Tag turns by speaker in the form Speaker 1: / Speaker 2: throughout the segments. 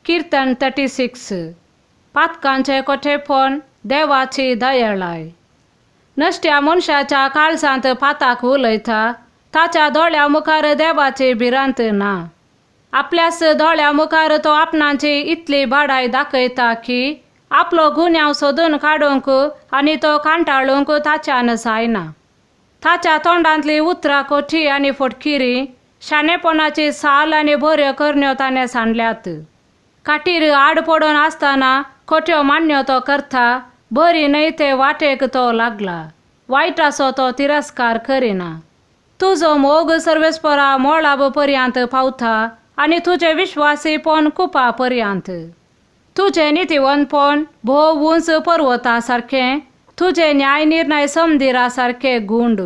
Speaker 1: कीर्तन 36 पातकांचे कोठेपण देवाची दयाळाय। नष्ट्या मनशाच्या काळजांत पाताक उलयता, ताच्या दोळ्या मुखार देवाची भिरांत ना। आपल्याच दोळ्या मुखार तो आपणाची इतली बाडाय दाखयता की आपलो गुन्यांव सोदून काडूंक आनी तो कांटाळूंक ताच्यान जायना। ताच्या तोंडांतली उतरां कोठी आनी फटकिरी, शाणेपणाची साल आनी बऱ्यो करण्यो ताणें सांडल्यात। काटीर आड पडून आसतना खोट्यो मान्यो तो करता, बरी न्हय ते वाटेक तो लागला, वायटाचो तो तिरस्कार करिना। तुजो मोग सर्वेस्परा मोळाब पर्यंत पावता आनी तुजे विश्वासीपण कुपा पर्यंत। तुजे नितीवंतपण भोव उंच पर्वता सारकें, तुजे न्याय निर्णय समदिरा सारके गुंड।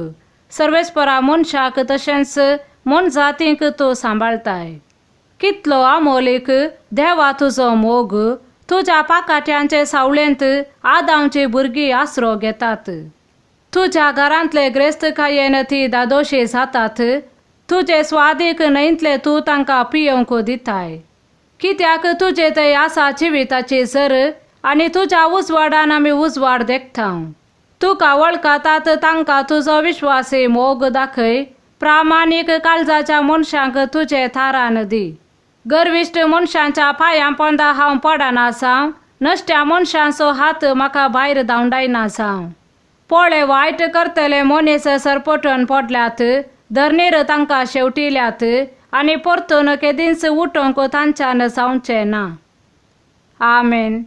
Speaker 1: सर्वेस्परा मनशाक तशेंच मनजातींक तूं सांबाळताय। कितलो आमोलीक देवा तुजो मोग, तुज्या पाकाट्यांचे सावळेंत आदांची भुरगीं आसरो घेतात। तुज्या घरांतले ग्रेस्तकायेन ती दादोशी जातात, तुजे स्वादीक न्हंयतले तूं तांकां पियोंक दिताय। कित्याक तुजे थंय आसा जिविताची झर आनी तुज्या उजवाडान आमी उजवाड देखतांव। तुका वळखतात तांकां तुजो विश्वासी मोग दाखय, प्रामाणीक काळजाच्या मनशांक तुजे थारान दी। गर्विश्ट मनशांच्या पांयां पोंदा हांव पडना जावं, नष्ट्या मनशांचो हात म्हाका भायर धांवडायना जावं। पोळे वायट करतले मनीस सरपटून पडल्यात, धरणीर तांकां शेवटिल्यात आनी परतून केदींच उठोंक तांच्यान जावचें ना। आमेन।